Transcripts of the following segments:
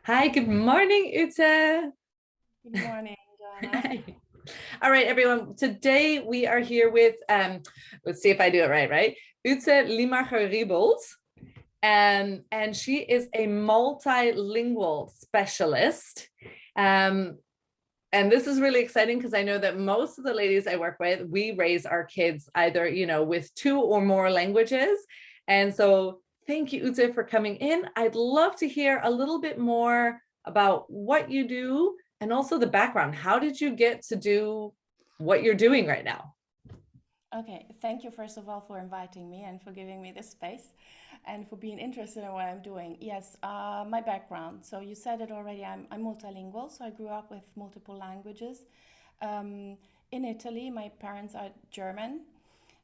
Hi, good morning, Ute. Good morning, Jana. All right, everyone. Today we are here with, let's see if I do it right? Ute Liemacher-Riebold. And she is a multilingual specialist. And this is really exciting because I know that most of the ladies I work with, we raise our kids either, with 2 or more languages. And so thank you, Ute, for coming in. I'd love to hear a little bit more about what you do and also the background. How did you get to do what you're doing right now? Okay, thank you first of all for inviting me and for giving me this space and for being interested in what I'm doing. Yes, my background. So you said it already, I'm multilingual, so I grew up with multiple languages. In Italy, my parents are German,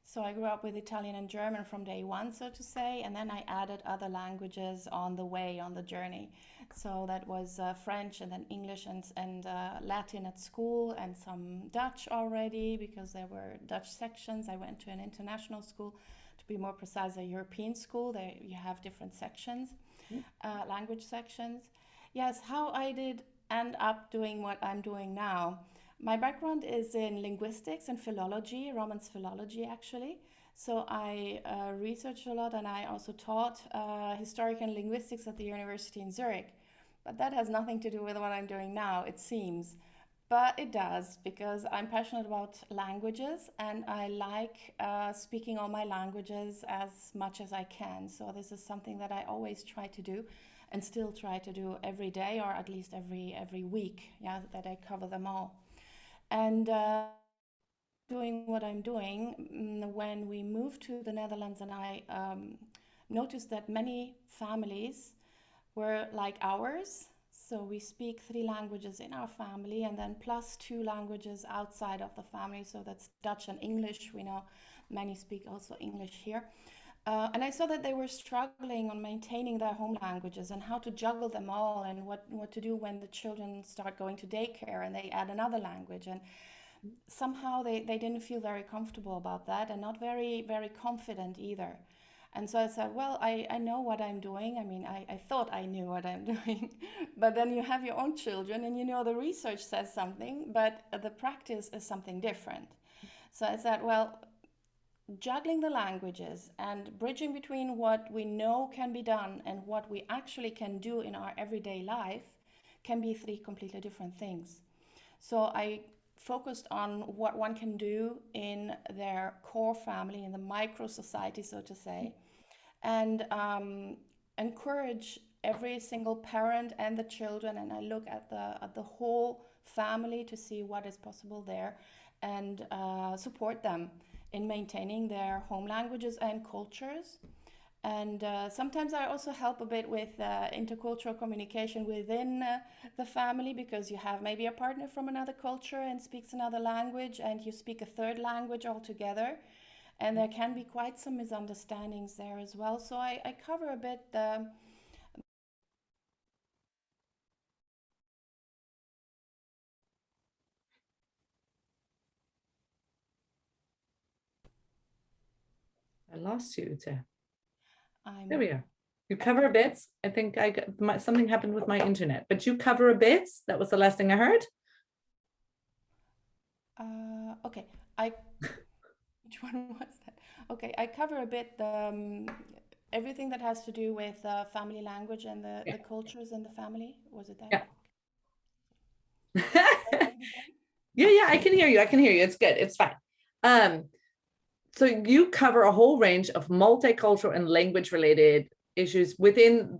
so I grew up with Italian and German from day one, so to say, and then I added other languages on the way, on the journey. So that was French and then English and Latin at school and some Dutch already because there were Dutch sections. I went to an international school, to be more precise, a European school. There you have different sections, language sections. Yes, how I did end up doing what I'm doing now. My background is in linguistics and philology, Romance philology actually. So I researched a lot and I also taught historic and linguistics at the university in Zurich. But that has nothing to do with what I'm doing now, it seems. But it does because I'm passionate about languages and I like speaking all my languages as much as I can. So this is something that I always try to do and still try to do every day or at least every week, yeah, that I cover them all. And doing what I'm doing, when we moved to the Netherlands, and I noticed that many families were like ours. So we speak 3 languages in our family, and then plus 2 languages outside of the family. So that's Dutch and English. We know many speak also English here. And I saw that they were struggling on maintaining their home languages and how to juggle them all and what to do when the children start going to daycare and they add another language. And somehow they didn't feel very comfortable about that and not very confident either. And so I said, well, I know what I'm doing. I mean, I thought I knew what I'm doing. But then you have your own children and you know the research says something, but the practice is something different. So I said, well, juggling the languages and bridging between what we know can be done and what we actually can do in our everyday life can be 3 completely different things. So I focused on what one can do in their core family, in the micro society, so to say, and encourage every single parent and the children. And I look at the whole family to see what is possible there and support them in maintaining their home languages and cultures. And sometimes I also help a bit with intercultural communication within the family because you have maybe a partner from another culture and speaks another language and you speak a third language altogether. And there can be quite some misunderstandings there as well. So I cover a bit the. I lost you, Ute. There I'm we are. You cover a bit. I think something happened with my internet, but you cover a bit. That was the last thing I heard. okay. I which one was that? Okay, I cover a bit everything that has to do with family language and Yeah. the cultures in the family. Was it that? Yeah. Should I say it again? Yeah, I can hear you. I can hear you. It's good. It's fine. Um, so you cover a whole range of multicultural and language related issues within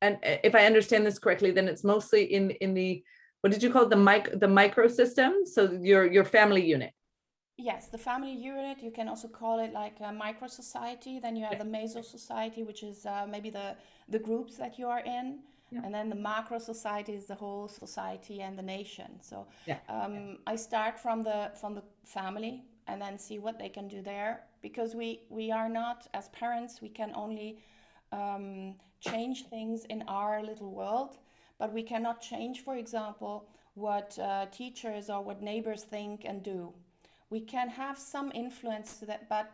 and if I understand this correctly, then it's mostly in the, what did you call it? The microsystem. So your family unit. Yes, the family unit, you can also call it like a micro society. Then you have Yeah. the meso society, which is maybe the groups that you are in. Yeah. And then the macro society is the whole society and the nation. So Yeah. I start from the family and then see what they can do there because we are not, as parents, we can only change things in our little world, but we cannot change, for example, what teachers or what neighbors think and do. We can have some influence to that, but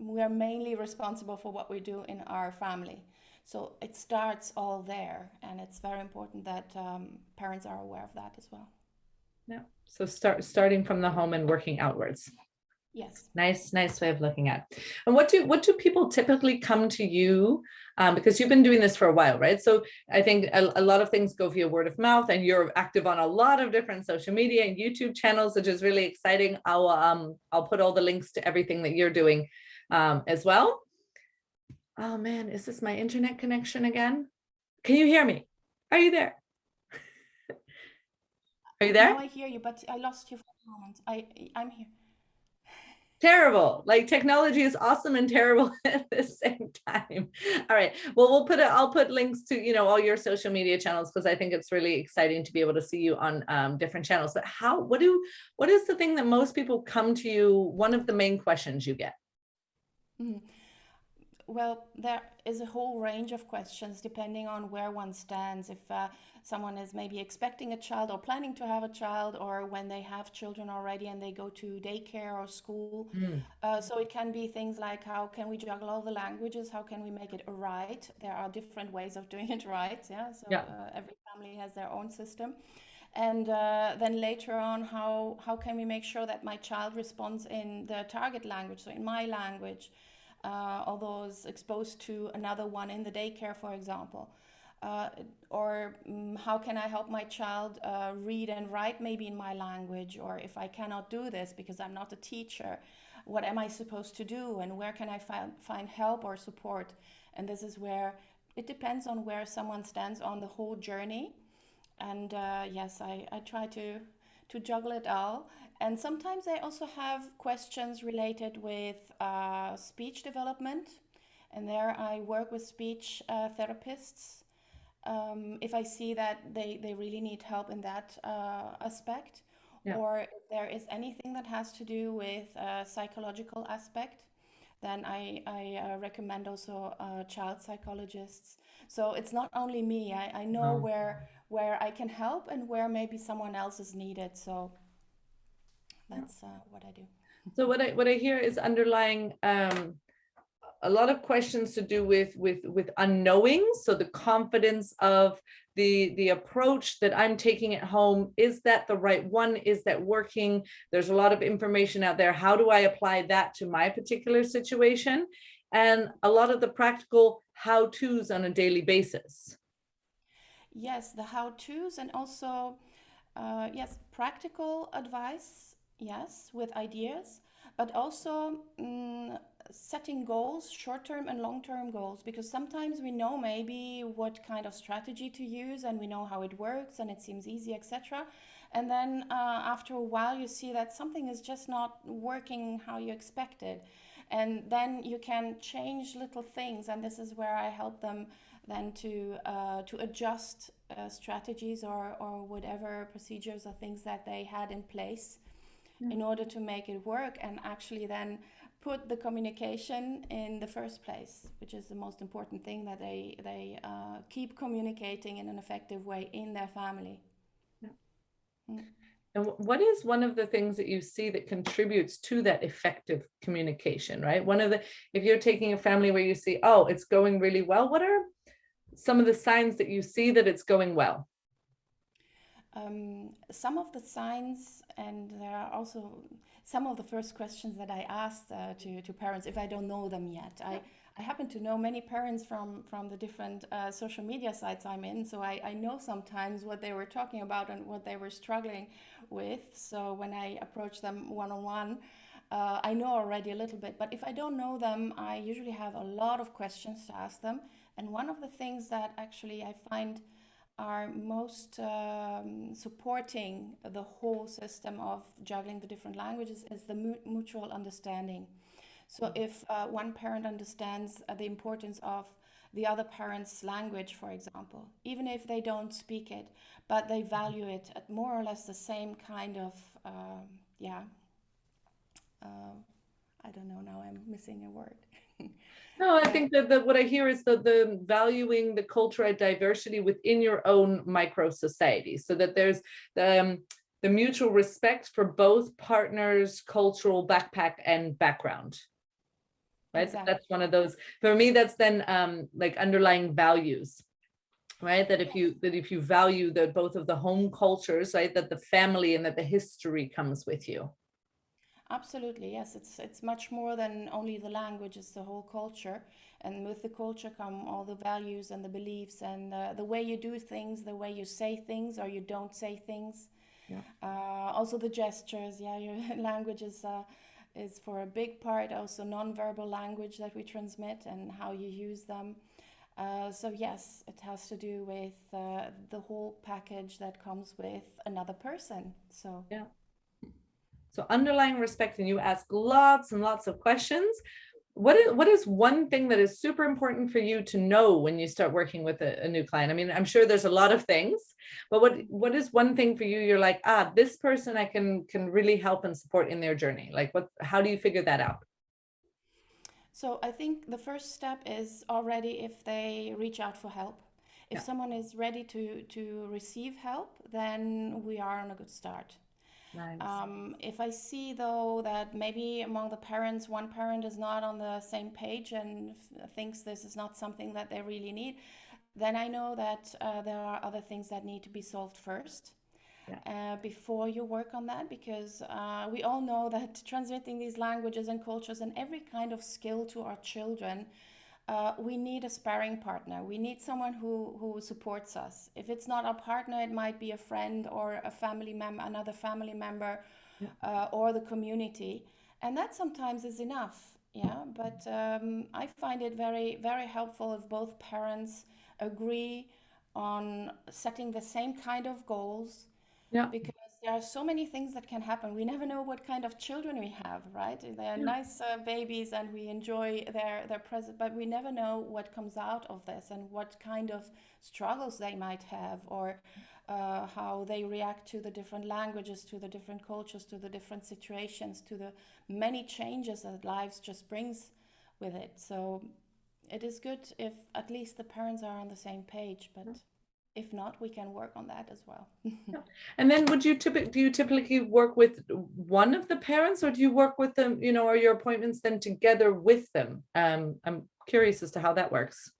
we are mainly responsible for what we do in our family. So it starts all there, and it's very important that parents are aware of that as well. Yeah. So starting from the home and working outwards. Yes. Nice way of looking at it. And what do people typically come to you, because you've been doing this for a while, right? So I think a lot of things go via word of mouth, and you're active on a lot of different social media and YouTube channels, which is really exciting. I'll put all the links to everything that you're doing as well. Oh man, is this my internet connection again? Can you hear me? Are you there? Are you there? Now I hear you, but I lost you for a moment. I'm here. Terrible. Like, technology is awesome and terrible at the same time. All right. Well, I'll put links to, all your social media channels, because I think it's really exciting to be able to see you on different channels. But what is the thing that most people come to you? One of the main questions you get? Mhm. Well, there is a whole range of questions depending on where one stands. If someone is maybe expecting a child or planning to have a child, or when they have children already and they go to daycare or school. So it can be things like, how can we juggle all the languages? How can we make it right? There are different ways of doing it right. Yeah. So every family has their own system. And then later on, how can we make sure that my child responds in the target language, so in my language, although is exposed to another one in the daycare, for example. Or how can I help my child read and write maybe in my language? Or if I cannot do this because I'm not a teacher, what am I supposed to do? And where can I find help or support? And this is where it depends on where someone stands on the whole journey. And yes, I try to juggle it all. And sometimes I also have questions related with speech development. And there I work with speech therapists. If I see that they really need help in that aspect, or if there is anything that has to do with psychological aspect, then I recommend also child psychologists. So it's not only me. I know where I can help and where maybe someone else is needed. So that's what I do. So what I hear is underlying a lot of questions to do with unknowing. So the confidence of the approach that I'm taking at home, is that the right one? Is that working? There's a lot of information out there. How do I apply that to my particular situation? And a lot of the practical how-tos on a daily basis. Yes, the how-tos, and also yes, practical advice, yes, with ideas, but also setting goals, short-term and long-term goals, because sometimes we know maybe what kind of strategy to use and we know how it works and it seems easy, etc. And then after a while you see that something is just not working how you expected. And then you can change little things, and this is where I help them then to adjust strategies or whatever procedures or things that they had in place in order to make it work, and actually then put the communication in the first place, which is the most important thing, that they keep communicating in an effective way in their family. And what is one of the things that you see that contributes to that effective communication, right? If you're taking a family where you see, oh, it's going really well, what are some of the signs that you see that it's going well? Some of the signs, and there are also some of the first questions that I asked to parents if I don't know them yet. I happen to know many parents from the different social media sites I'm in, so I know sometimes what they were talking about and what they were struggling with. So when I approach them one-on-one, I know already a little bit, but if I don't know them, I usually have a lot of questions to ask them. And one of the things that actually I find are most supporting the whole system of juggling the different languages is the mutual understanding. So if one parent understands the importance of the other parent's language, for example, even if they don't speak it, but they value it at more or less the same kind of, I don't know, now I'm missing a word. No, I think that what I hear is the valuing the cultural diversity within your own micro society, so that there's the mutual respect for both partners' cultural backpack and background. right? Exactly. That's one of those, for me, that's then like underlying values, right? That if you value the both of the home cultures, right, that the family and that the history comes with you. Absolutely, yes. It's much more than only the language, it's the whole culture. And with the culture come all the values and the beliefs and the way you do things, the way you say things or you don't say things. Yeah. Also the gestures, yeah, your language is for a big part also non-verbal language that we transmit and how you use them. So yes, it has to do with the whole package that comes with another person. So yeah. So underlying respect, and you ask lots and lots of questions. What is one thing that is super important for you to know when you start working with a new client? I mean, I'm sure there's a lot of things, but what is one thing for you you're like, this person I can really help and support in their journey? Like how do you figure that out? So I think the first step is already if they reach out for help. If Yeah. someone is ready to receive help, then we are on a good start. Nice. If I see though that maybe among the parents, one parent is not on the same page and thinks this is not something that they really need, then I know that there are other things that need to be solved first. Yeah. Before you work on that, because we all know that transmitting these languages and cultures and every kind of skill to our children, we need a sparring partner. We need someone who supports us. If it's not our partner, it might be a friend or a family member, another family member, Yeah. or the community. And that sometimes is enough. Yeah, but I find it very, very helpful if both parents agree on setting the same kind of goals, Yeah. because there are so many things that can happen. We never know what kind of children we have, right? They're Yeah. nice babies and we enjoy their presence, but we never know what comes out of this and what kind of struggles they might have, or how they react to the different languages, to the different cultures, to the different situations, to the many changes that lives just brings with it. So it is good if at least the parents are on the same page, but if not, we can work on that as well. Yeah. And then do you typically work with one of the parents, or do you work with them, are your appointments then together with them? I'm curious as to how that works.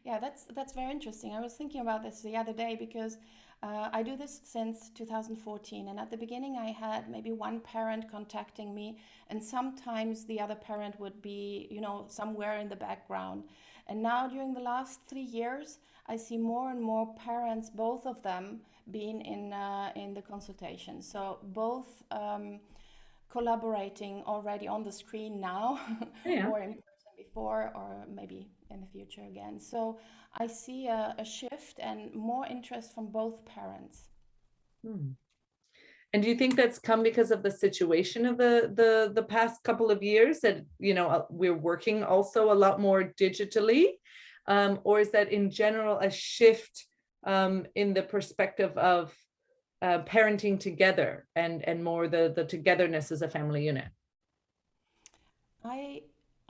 Yeah, that's very interesting. I was thinking about this the other day because I do this since 2014, and at the beginning I had maybe one parent contacting me, and sometimes the other parent would be, somewhere in the background. And now during the last 3 years, I see more and more parents, both of them, being in the consultation. So both collaborating already on the screen now, Yeah. or in person before, or maybe in the future again. So I see a shift and more interest from both parents. Hmm. And do you think that's come because of the situation of the past couple of years that, we're working also a lot more digitally? Or is that in general a shift in the perspective of parenting together and more the togetherness as a family unit?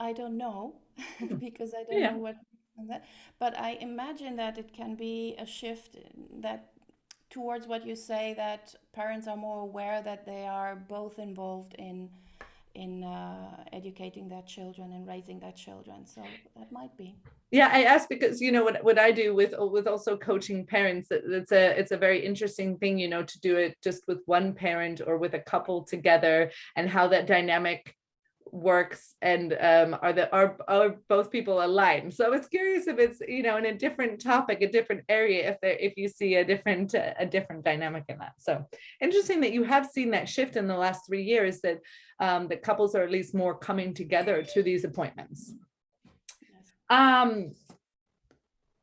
I don't know because I don't Yeah. know what that, but I imagine that it can be a shift that towards what you say, that parents are more aware that they are both involved in educating their children and raising their children. So that might be. Yeah, I asked because what I do with also coaching parents, it's a very interesting thing, to do it just with one parent or with a couple together, and how that dynamic works, and are both people aligned. So I was curious if it's, in a different topic, a different area, if you see a different dynamic in that. So interesting that you have seen that shift in the last 3 years, that that couples are at least more coming together to these appointments. Yes.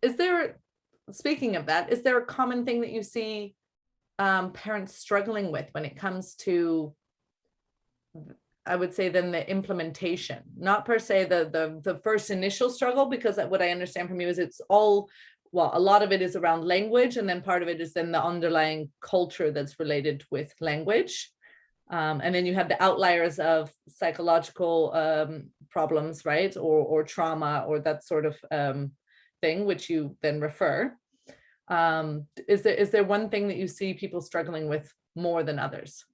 Is there, speaking of that, is there a common thing that you see parents struggling with when it comes to, I would say, then the implementation, not per se the first initial struggle, because what I understand from you is it's all, well, a lot of it is around language, and then part of it is then the underlying culture that's related with language. And then you have the outliers of psychological problems, right? Or trauma, or that sort of thing, which you then refer. Is there one thing that you see people struggling with more than others?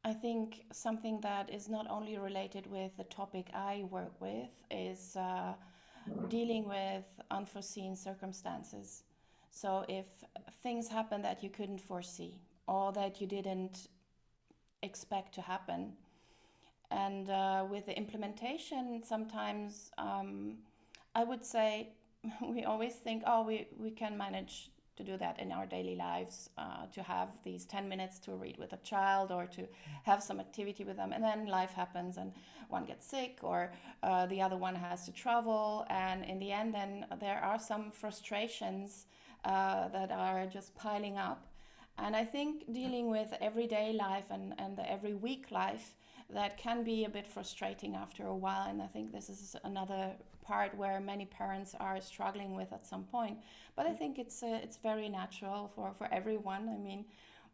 I think something that is not only related with the topic I work with is dealing with unforeseen circumstances. So if things happen that you couldn't foresee or that you didn't expect to happen, and with the implementation, sometimes I would say we always think, oh, we can manage to do that in our daily lives, to have these 10 minutes to read with a child or to have some activity with them. And then life happens and one gets sick, or the other one has to travel. And in the end, then there are some frustrations that are just piling up. And I think dealing with everyday life and the every week life, that can be a bit frustrating after a while. And I think this is another part where many parents are struggling with at some point. But I think it's very natural for everyone. I mean,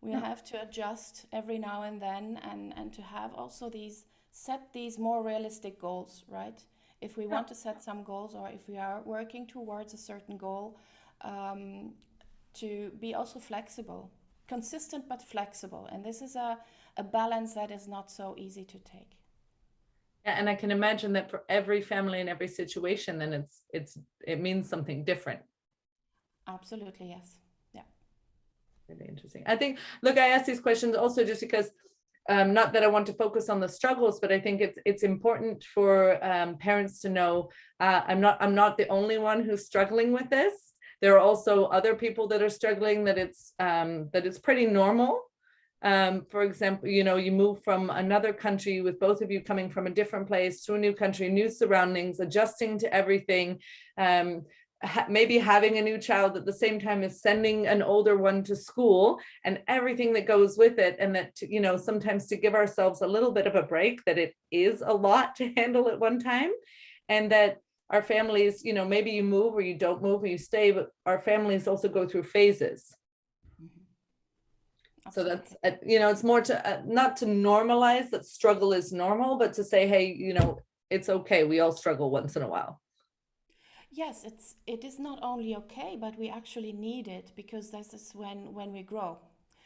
we have to adjust every now and then, and to have also set these more realistic goals, right? If we want to set some goals, or if we are working towards a certain goal, to be also flexible, consistent but flexible. And this is a balance that is not so easy to take. Yeah, and I can imagine that for every family and every situation, then it means something different. Absolutely, yes. Yeah. Really interesting. I think, look, I ask these questions also just because, not that I want to focus on the struggles, but I think it's important for parents to know I'm not the only one who's struggling with this. There are also other people that are struggling, that it's pretty normal. For example, you move from another country with both of you coming from a different place to a new country, new surroundings, adjusting to everything, maybe having a new child at the same time as sending an older one to school, and everything that goes with it. And that, sometimes to give ourselves a little bit of a break, that it is a lot to handle at one time, and that our families, maybe you move or you don't move or you stay, but our families also go through phases. So that's, it's more to not to normalize that struggle is normal, but to say, hey, it's okay. We all struggle once in a while. Yes, it is not only okay, but we actually need it, because this is when we grow.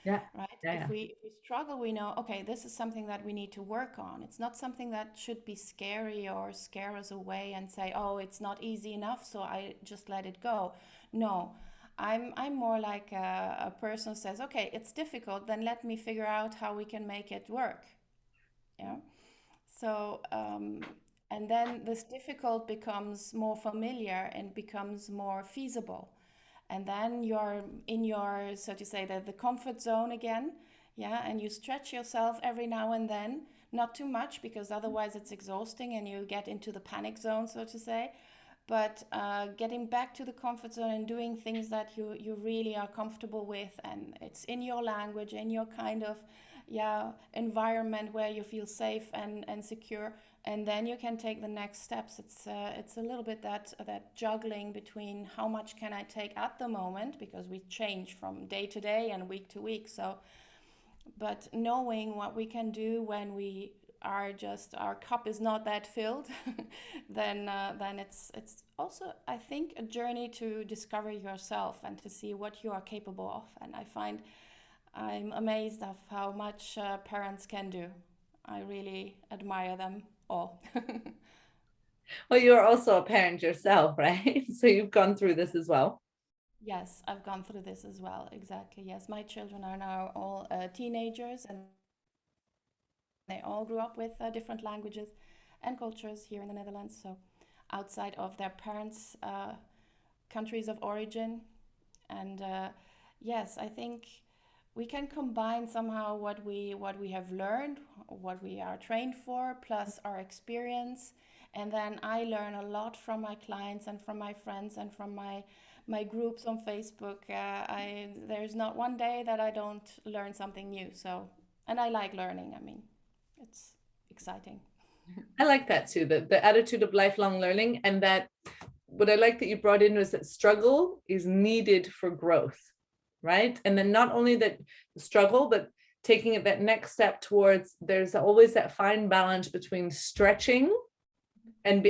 Yeah. Right? Yeah. If we struggle, we know, okay, this is something that we need to work on. It's not something that should be scary or scare us away and say, oh, it's not easy enough, so I just let it go. No, I'm more like a person who says, okay, it's difficult, then let me figure out how we can make it work. Yeah. So, and then this difficult becomes more familiar and becomes more feasible. And then you're in your, so to say, the comfort zone again. Yeah. And you stretch yourself every now and then, not too much, because otherwise it's exhausting and you get into the panic zone, so to say. But getting back to the comfort zone and doing things that you really are comfortable with, and it's in your language, in your kind of environment where you feel safe and secure, and then you can take the next steps. It's a little bit that juggling between how much can I take at the moment, because we change from day to day and week to week. So, but knowing what we can do when we are just, our cup is not that filled, then it's also, I think, a journey to discover yourself and to see what you are capable of. And I find I'm amazed of how much parents can do. I really admire them all. Well, you're also a parent yourself, right? So you've gone through this as well. Yes, I've gone through this as well. Exactly. Yes, my children are now all teenagers, and they all grew up with different languages and cultures here in the Netherlands. So outside of their parents' countries of origin. And yes, I think we can combine somehow what we have learned, what we are trained for, plus our experience. And then I learn a lot from my clients and from my friends and from my groups on Facebook. There's not one day that I don't learn something new. So, and I like learning. I mean, it's exciting. I like that too, the attitude of lifelong learning. And that what I like that you brought in was that struggle is needed for growth, right? And then not only that struggle, but taking it that next step towards, there's always that fine balance between stretching and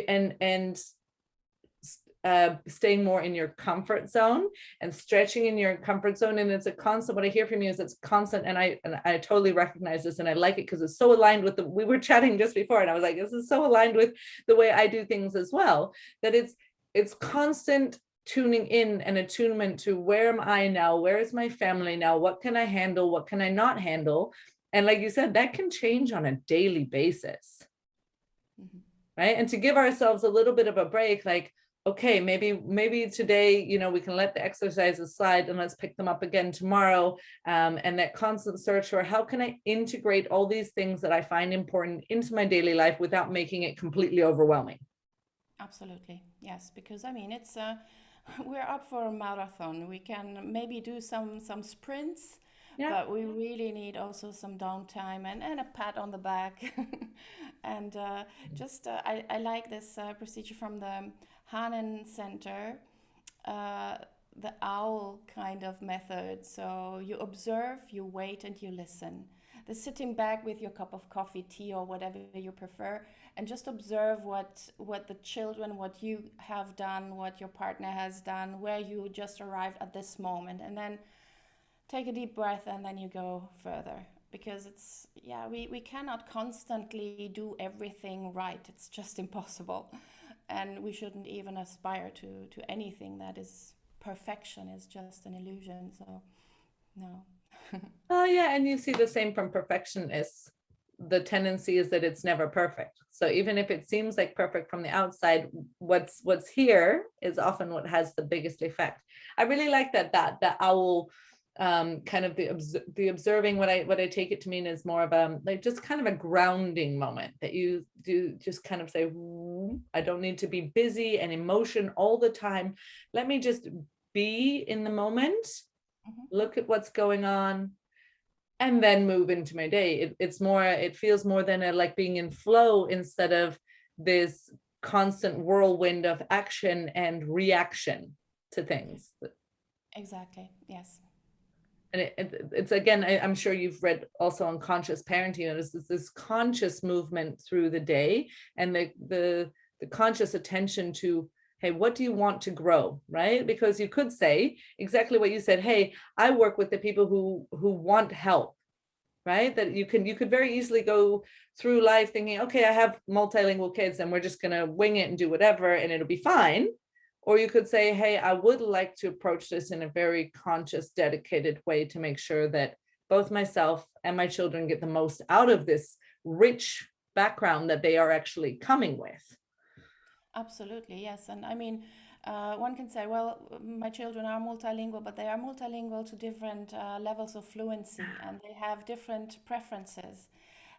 staying more in your comfort zone and stretching in your comfort zone. And it's a constant, what I hear from you is it's constant. And I totally recognize this, and I like it because it's so aligned with we were chatting just before, and I was like, this is so aligned with the way I do things as well, that it's constant tuning in and attunement to where am I now? Where is my family now? What can I handle? What can I not handle? And like you said, that can change on a daily basis. Mm-hmm. Right. And to give ourselves a little bit of a break, like, okay, maybe today, we can let the exercises slide and let's pick them up again tomorrow. And that constant search for how can I integrate all these things that I find important into my daily life without making it completely overwhelming. Absolutely. Yes. Because it's we're up for a marathon. We can maybe do some sprints, yeah, but we really need also some downtime and a pat on the back. And I like this procedure from the Hanen Center, the owl kind of method. So you observe, you wait, and you listen. The sitting back with your cup of coffee, tea, or whatever you prefer, and just observe what the children, what you have done, what your partner has done, where you just arrived at this moment, and then take a deep breath, and then you go further. Because we cannot constantly do everything right. It's just impossible. And we shouldn't even aspire to anything that is perfection, is just an illusion. So, no. Oh, yeah. And you see the same from perfectionists. The tendency is that it's never perfect. So even if it seems like perfect from the outside, what's here is often what has the biggest effect. I really like that the owl, kind of the observing, what I take it to mean is more of a like just kind of a grounding moment that you do, just kind of say, I don't need to be busy and emotion all the time. Let me just be in the moment, look at what's going on, and then move into my day. It feels more than like being in flow instead of this constant whirlwind of action and reaction to things. Exactly. Yes. And it's again, I'm sure you've read also on conscious parenting, there's this conscious movement through the day, and the conscious attention to, hey, what do you want to grow, right? Because you could say exactly what you said. Hey, I work with the people who want help, right? That you could very easily go through life thinking, okay, I have multilingual kids and we're just going to wing it and do whatever and it'll be fine. Or you could say, hey, I would like to approach this in a very conscious, dedicated way to make sure that both myself and my children get the most out of this rich background that they are actually coming with. Absolutely, yes. And one can say, well, my children are multilingual, but they are multilingual to different levels of fluency, and they have different preferences.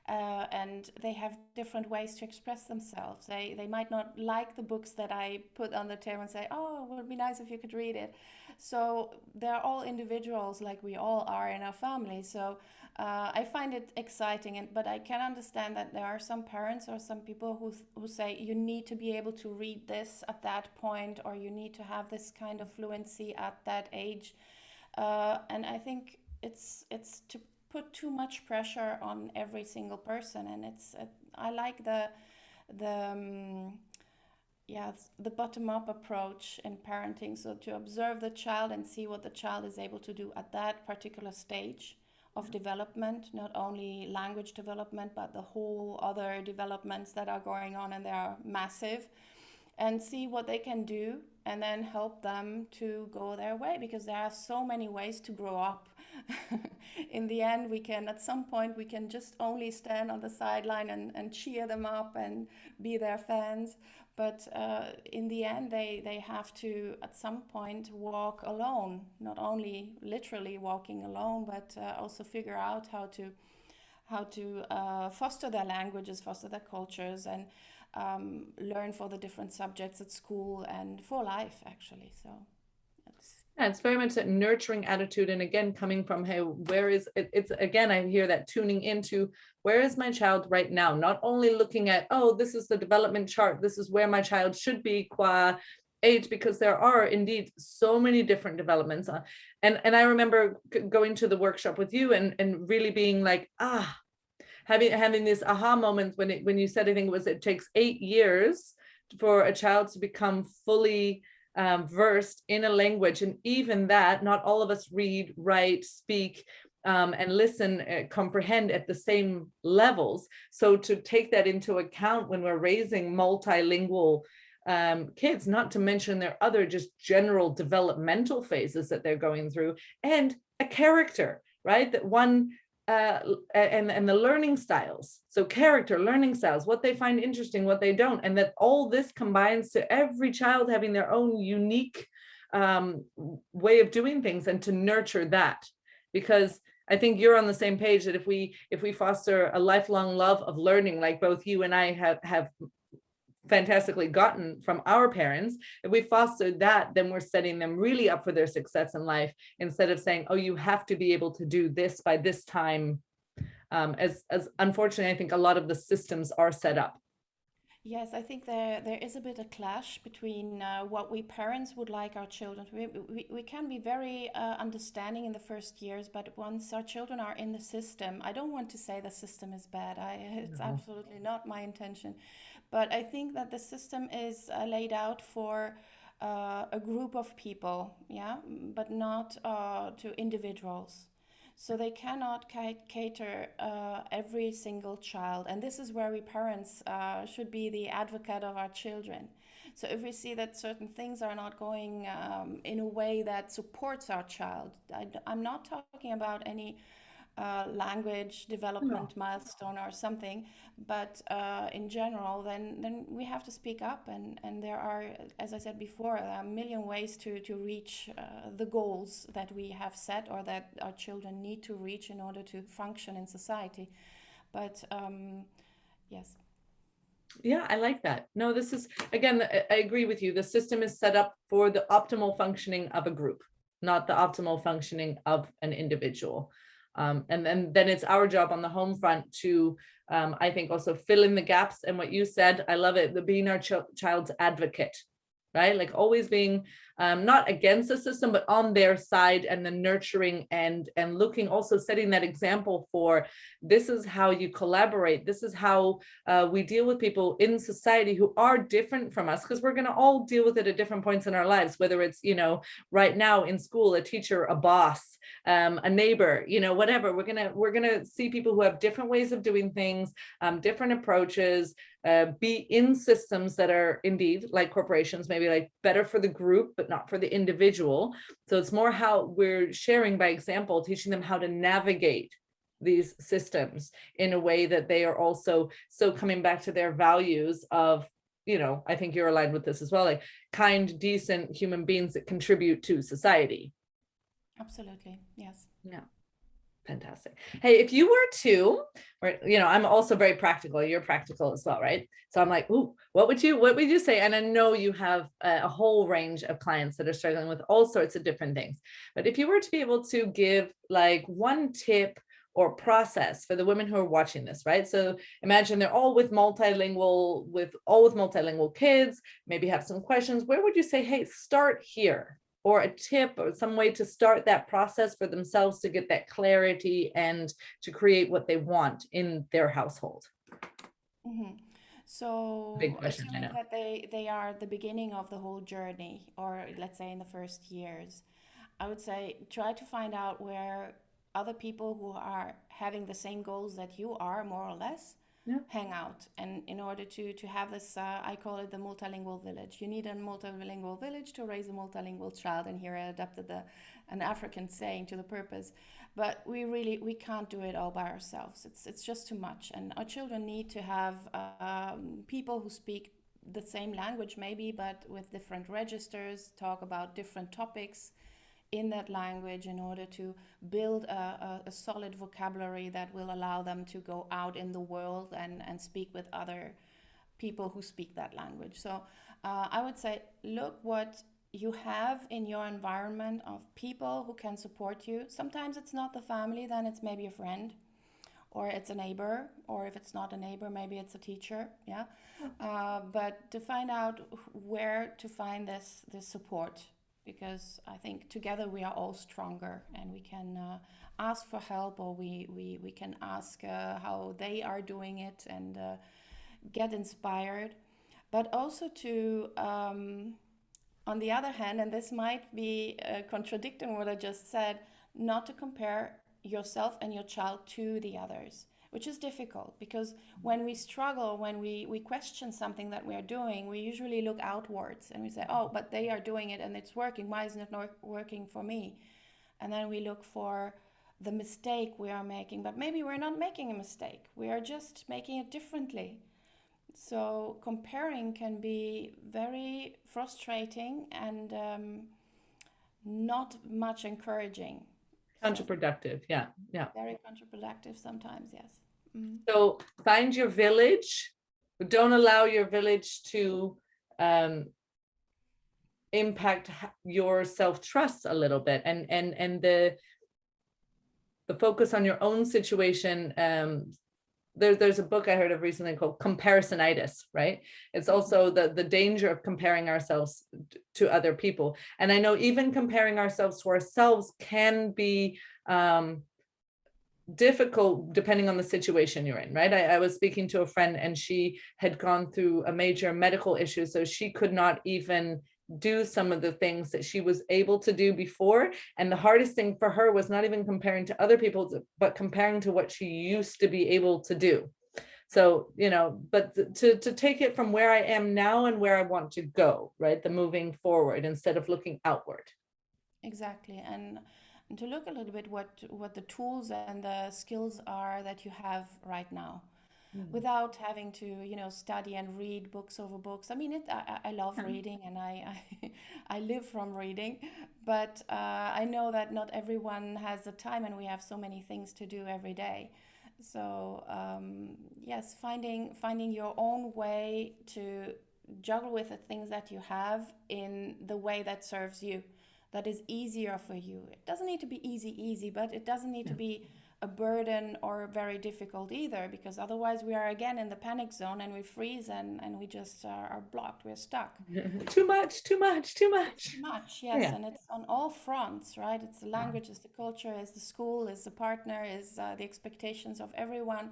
And they have different ways to express themselves. They might not like the books that I put on the table and say, oh, it would be nice if you could read it. So they're all individuals, like we all are in our family. So I find it exciting, but I can understand that there are some parents or some people who say you need to be able to read this at that point, or you need to have this kind of fluency at that age. And I think it's to put too much pressure on every single person, and I like the bottom-up approach in parenting. So to observe the child and see what the child is able to do at that particular stage of development, not only language development, but the whole other developments that are going on, and they are massive, and see what they can do, and then help them to go their way, because there are so many ways to grow up. In the end, at some point we can just only stand on the sideline and cheer them up and be their fans. But in the end, they have to, at some point, walk alone, not only literally walking alone, but also figure out how to foster their languages, foster their cultures, and learn for the different subjects at school and for life, actually. So it's very much that nurturing attitude. And again, coming from, hey, where is it? It's again, I hear that tuning into where is my child right now? Not only looking at, oh, this is the development chart, this is where my child should be qua age, because there are indeed so many different developments. And I remember going to the workshop with you and really being like, having this aha moment when you said, I think it takes 8 years for a child to become fully versed in a language, and even that, not all of us read, write, speak, and listen, comprehend at the same levels. So to take that into account when we're raising multilingual kids, not to mention their other just general developmental phases that they're going through, and a character, right? That one, and the learning styles. So character, learning styles, what they find interesting, what they don't, and that all this combines to every child having their own unique way of doing things, and to nurture that. Because I think you're on the same page that if we foster a lifelong love of learning, like both you and I have fantastically gotten from our parents, if we foster that, then we're setting them really up for their success in life, instead of saying, oh, you have to be able to do this by this time, as unfortunately I think a lot of the systems are set up. Yes, I think there is a bit of clash between what we parents would like our children to be. We can be very understanding in the first years, but once our children are in the system, I don't want to say the system is bad. It's No. absolutely not my intention. But I think that the system is laid out for a group of people, yeah, but not to individuals. So they cannot cater every single child. And this is where we parents should be the advocate of our children. So if we see that certain things are not going in a way that supports our child, I'm not talking about any language No. development milestone or something, but in general, then we have to speak up. And there are, as I said before, a million ways to reach the goals that we have set, or that our children need to reach in order to function in society. But yes. Yeah, I like that. No, this is, again, I agree with you. The system is set up for the optimal functioning of a group, not the optimal functioning of an individual. And then it's our job on the home front to, I think, also fill in the gaps. And what you said, I love it, the being our child's advocate, right? Like always being not against the system, but on their side, and the nurturing and looking, also setting that example for, this is how you collaborate. This is how we deal with people in society who are different from us, because we're going to all deal with it at different points in our lives, whether it's, right now in school, a teacher, a boss, a neighbor, whatever. We're gonna see people who have different ways of doing things, different approaches, be in systems that are indeed, like corporations, maybe like better for the group but not for the individual. So it's more how we're sharing by example, teaching them how to navigate these systems in a way that they are also so coming back to their values of, I think you're aligned with this as well, like kind, decent human beings that contribute to society. Absolutely, yes. Yeah. Fantastic. Hey, if you were to, or I'm also very practical. You're practical as well, right? So I'm like, ooh, what would you say? And I know you have a whole range of clients that are struggling with all sorts of different things. But if you were to be able to give like one tip or process for the women who are watching this, right? So imagine they're all with multilingual kids, maybe have some questions. Where would you say, hey, start here? Or a tip or some way to start that process for themselves to get that clarity and to create what they want in their household? Mm-hmm. So Big question, I assuming know. that they are at the beginning of the whole journey, or let's say in the first years, I would say try to find out where other people who are having the same goals that you are, more or less, Yeah. hang out. And in order to have this, I call it the multilingual village. You need a multilingual village to raise a multilingual child. And here I adapted an African saying to the purpose. But we can't do it all by ourselves. It's just too much. And our children need to have people who speak the same language maybe, but with different registers, talk about different topics in that language in order to build a solid vocabulary that will allow them to go out in the world and speak with other people who speak that language. So I would say, look what you have in your environment of people who can support you. Sometimes it's not the family, then it's maybe a friend, or it's a neighbor, or if it's not a neighbor, maybe it's a teacher. Yeah. But to find out where to find this support, because I think together we are all stronger, and we can ask for help, or we can ask how they are doing it, and get inspired. But also to On the other hand, and this might be contradicting what I just said, not to compare yourself and your child to the others, which is difficult because when we struggle, when we question something that we are doing, we usually look outwards and we say, oh, but they are doing it and it's working. Why isn't it not working for me? And then we look for the mistake we are making, but maybe we're not making a mistake. We are just making it differently. So comparing can be very frustrating and not much encouraging. Counterproductive. Yeah. Yeah. Very counterproductive sometimes, yes. Mm. So find your village, but don't allow your village to impact your self-trust a little bit, and the focus on your own situation. There's a book I heard of recently called Comparisonitis, right? It's also the danger of comparing ourselves to other people. And I know even comparing ourselves to ourselves can be difficult depending on the situation you're in, right? I was speaking to a friend and she had gone through a major medical issue, so she could not even do some of the things that she was able to do before. And the hardest thing for her was not even comparing to other people, but comparing to what she used to be able to do. So, you know, but to take it from where I am now and where I want to go, right? The moving forward instead of looking outward. Exactly. And to look a little bit what the tools and the skills are that you have right now. Without having to, you know, study and read books over books. I mean, I love reading and I live from reading, but I know that not everyone has the time and we have so many things to do every day. So yes, finding your own way to juggle with the things that you have in the way that serves you, that is easier for you. It doesn't need to be easy, but it doesn't need to be a burden or very difficult either, because otherwise we are again in the panic zone and we freeze and we just are blocked, we're stuck. Too much, Yes. Yeah. And it's on all fronts, right? It's the language, it's the culture, it's the school, it's the partner, it's the expectations of everyone.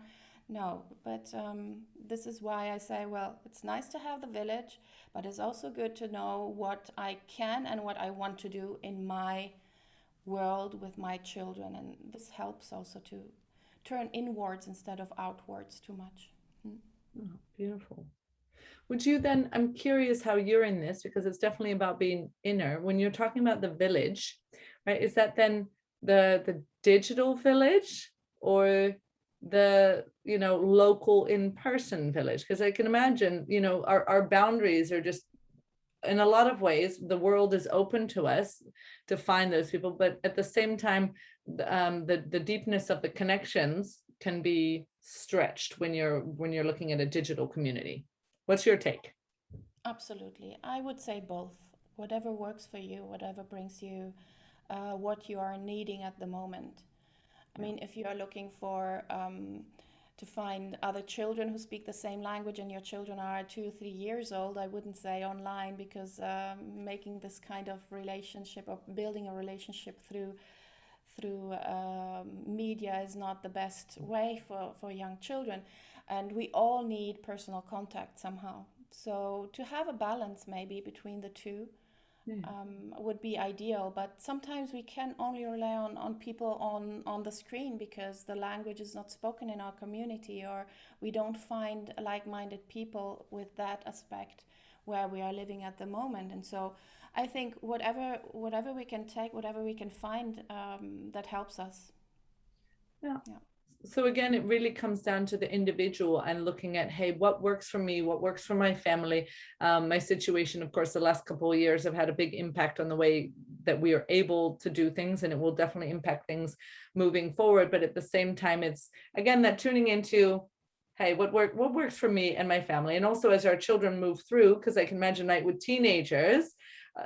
No, but this is why I say, well, it's nice to have the village, but it's also good to know what I can and what I want to do in my world with my children, and this helps also to turn inwards instead of outwards too much. Oh, beautiful. Would you then, I'm curious how you're in this, because it's definitely about being inner. When you're talking about the village, right, is that then the digital village or the, you know, local in-person village? Because I can imagine, you know, our boundaries are just, in a lot of ways, the world is open to us to find those people, but at the same time, the deepness of the connections can be stretched when you're looking at a digital community. What's your take? Absolutely. I would say both. Whatever works for you, whatever brings you what you are needing at the moment. I mean, if you are looking for to find other children who speak the same language and your children are 2-3 years old, I wouldn't say online, because making this kind of relationship or building a relationship through media is not the best way for young children. And we all need personal contact somehow. So to have a balance maybe between the two would be ideal. But sometimes we can only rely on people on the screen because the language is not spoken in our community, or we don't find like-minded people with that aspect where we are living at the moment. And so I think whatever we can take, whatever we can find, that helps us. Yeah. So again, it really comes down to the individual and looking at, hey, what works for me, what works for my family. My situation, of course, the last couple of years have had a big impact on the way that we are able to do things, and it will definitely impact things moving forward. But at the same time, it's again that tuning into, hey, what works for me and my family. And also as our children move through, because I can imagine like with teenagers,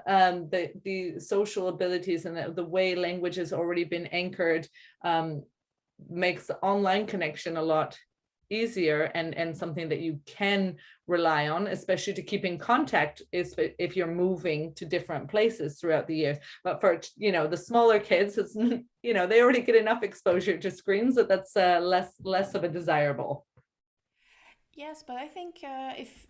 the social abilities and the way language has already been anchored makes the online connection a lot easier and something that you can rely on, especially to keep in contact if you're moving to different places throughout the years. But for, you know, the smaller kids, it's, you know, they already get enough exposure to screens that's less of a desirable. Yes, but I think if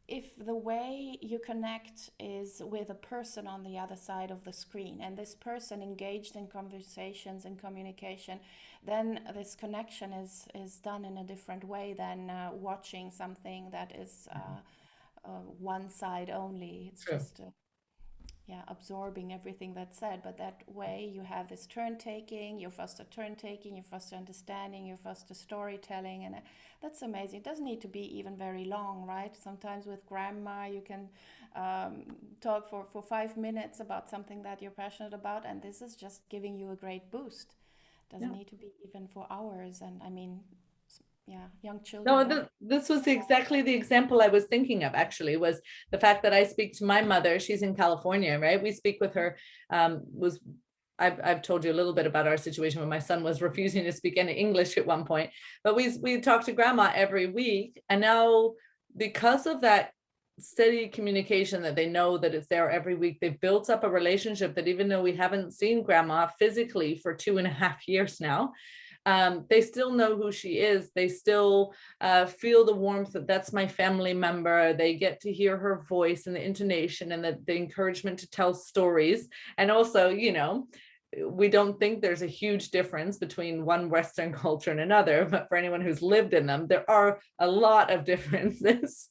if the way you connect is with a person on the other side of the screen, and this person engaged in conversations and communication, then this connection is done in a different way than watching something that is one side only. It's True. just yeah, absorbing everything that's said. But that way you have this turn taking, you foster turn taking, you foster understanding, you foster storytelling, and that's amazing. It doesn't need to be even very long, right? Sometimes with grammar you can talk for 5 minutes about something that you're passionate about, and this is just giving you a great boost. Doesn't Yeah. need to be even for hours. And I mean, yeah, young children No, don't. this was exactly the example I was thinking of, actually, was the fact that I speak to my mother. She's in California, right? We speak with her. I've told you a little bit about our situation when my son was refusing to speak any English at one point, but we talk to grandma every week. And now, because of that steady communication, that they know that it's there every week, they've built up a relationship that even though we haven't seen grandma physically for 2.5 years now, they still know who she is. They still feel the warmth that that's my family member. They get to hear her voice and the intonation and the encouragement to tell stories. And also, you know, we don't think there's a huge difference between one Western culture and another, but for anyone who's lived in them, there are a lot of differences.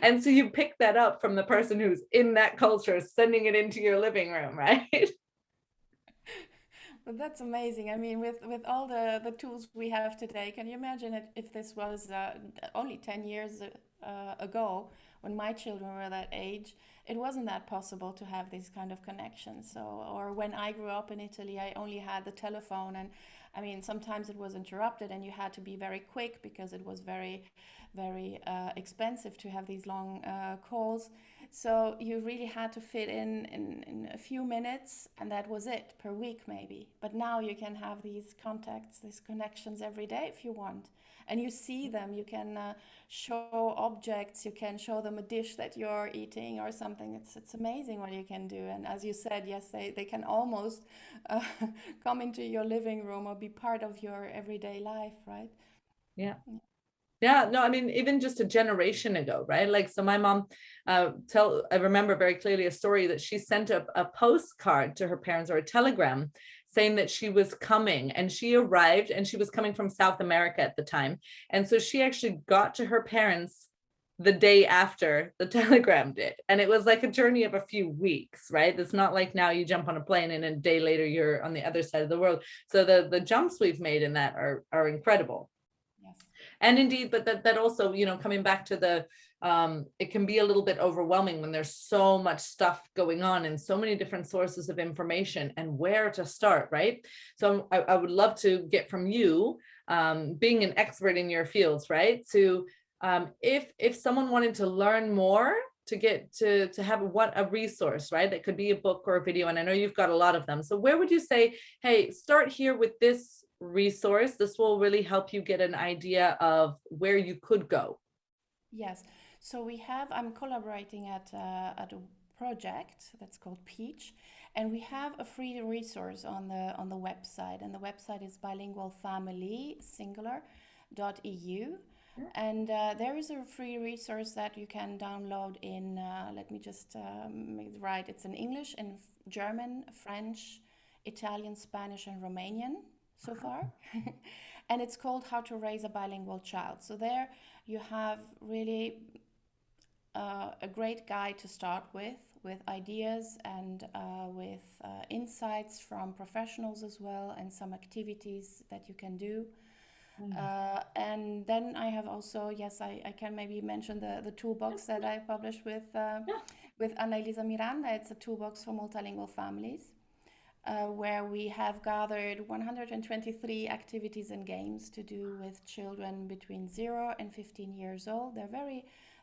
And so you pick that up from the person who's in that culture, sending it into your living room, right? But that's amazing. I mean, with all the tools we have today, can you imagine it if this was only 10 years ago, when my children were that age? It wasn't that possible to have these kind of connections. So, or when I grew up in Italy, I only had the telephone, and I mean, sometimes it was interrupted, and you had to be very quick because it was very expensive to have these long calls. So you really had to fit in a few minutes, and that was it per week, maybe. But now you can have these contacts, these connections every day if you want. And you see them, you can show objects, you can show them a dish that you're eating or something. It's amazing what you can do. And as you said, yes, they can almost uh, come into your living room or be part of your everyday life, right? Yeah. Yeah, no, I mean, even just a generation ago, right? Like, so my mom, I remember very clearly a story that she sent a postcard to her parents, or a telegram, saying that she was coming, and she arrived, and she was coming from South America at the time. And so she actually got to her parents the day after the telegram did. And it was like a journey of a few weeks, right? It's not like now you jump on a plane and a day later you're on the other side of the world. So the jumps we've made in that are incredible. Yes. And indeed, but that also, you know, coming back to the it can be a little bit overwhelming when there's so much stuff going on and so many different sources of information, and where to start, right? So I would love to get from you, being an expert in your fields, right, to if someone wanted to learn more, to get to have a resource, right, that could be a book or a video, and I know you've got a lot of them, so where would you say, hey, start here with this resource, this will really help you get an idea of where you could go? Yes. So I'm collaborating at a project that's called Peach, and we have a free resource on the website, and the website is bilingualfamily singular.eu. And there is a free resource that you can download in, let me just make it right, it's in English, in German, French, Italian, Spanish, and Romanian so far. And it's called How to Raise a Bilingual Child. So there you have really a great guide to start with ideas and with insights from professionals as well, and some activities that you can do. And then I have also, yes, I can maybe mention the toolbox that I published with Ana Elisa Miranda. It's a toolbox for multilingual families, where we have gathered 123 activities and games to do with children between 0 and 15 years old.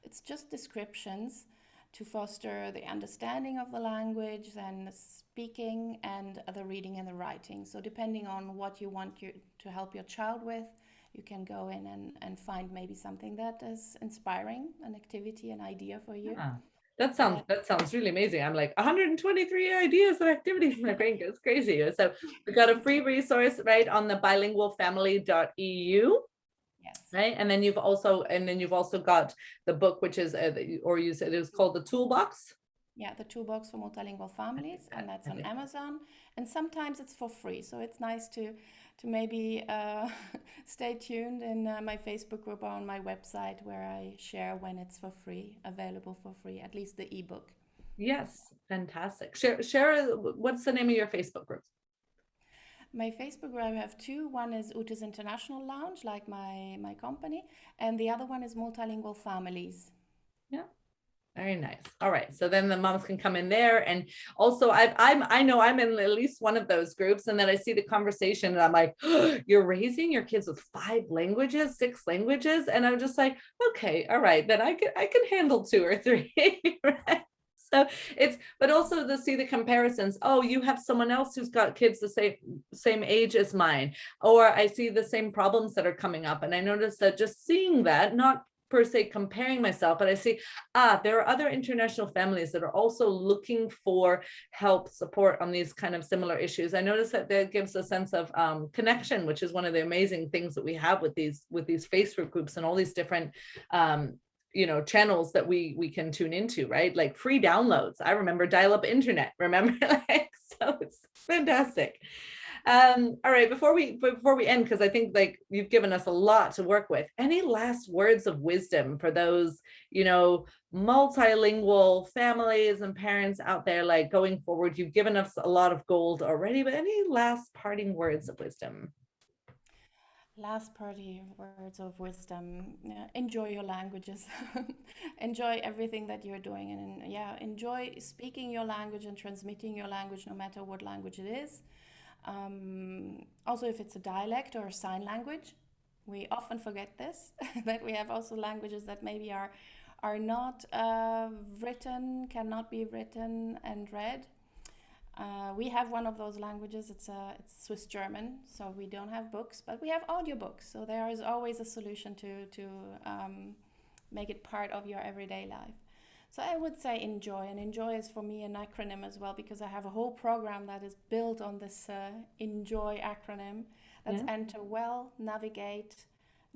It's just descriptions to foster the understanding of the language and the speaking and the reading and the writing. So depending on what you want to help your child with, you can go in and find maybe something that is inspiring, an activity, an idea for you. Yeah. That sounds really amazing. I'm like 123 ideas and activities. My brain goes crazy. So we got a free resource, right, on the bilingualfamily.eu. Yes. right? And then you've also got the book, which is, or you said it was called the Toolbox. Yeah, the Toolbox for Multilingual Families, and that's on Amazon. And sometimes it's for free, so it's nice to maybe stay tuned in my Facebook group or on my website, where I share when it's for free, available for free, at least the ebook. Yes, fantastic. Share, what's the name of your Facebook group? My Facebook group, I have two. One is Ute's International Lounge, like my company, and the other one is Multilingual Families. Yeah. Very nice. All right. So then the moms can come in there. And also I know I'm in at least one of those groups, and then I see the conversation and I'm like, oh, you're raising your kids with 5 languages, 6 languages. And I'm just like, okay, all right, then I can handle 2 or 3. Right? So but also to see the comparisons. Oh, you have someone else who's got kids the same age as mine, or I see the same problems that are coming up. And I notice that just seeing that, not per se comparing myself, but I see, there are other international families that are also looking for help, support on these kind of similar issues. I notice that gives a sense of connection, which is one of the amazing things that we have with these Facebook groups and all these different channels that we can tune into, right? Like free downloads. I remember dial-up internet, remember? So it's fantastic. All right, before we end, because I think like you've given us a lot to work with, any last words of wisdom for those, multilingual families and parents out there, like going forward? You've given us a lot of gold already, but any last parting words of wisdom? Last party words of wisdom. Enjoy your languages. Enjoy everything that you're doing, and enjoy speaking your language and transmitting your language, no matter what language it is. Also, if it's a dialect or a sign language, we often forget this, that we have also languages that maybe are not written, cannot be written and read. We have one of those languages. It's Swiss German, so we don't have books, but we have audiobooks. So there is always a solution to make it part of your everyday life. So I would say enjoy, and enjoy is for me an acronym as well, because I have a whole program that is built on this enjoy acronym. That's enter well, navigate,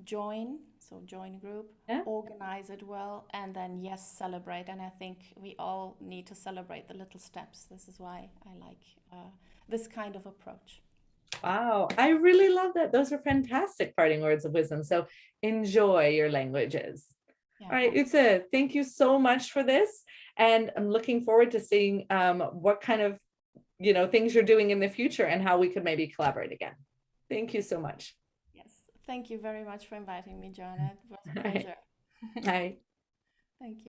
join, so join a group, organize it well, and then celebrate. And I think we all need to celebrate the little steps. This is why I like this kind of approach. Wow, I really love that. Those are fantastic parting words of wisdom. So enjoy your languages. All right, Ute, thank you so much for this. And I'm looking forward to seeing what kind of, things you're doing in the future and how we could maybe collaborate again. Thank you so much. Yes, thank you very much for inviting me, Joanna. It was a pleasure. Bye. Thank you.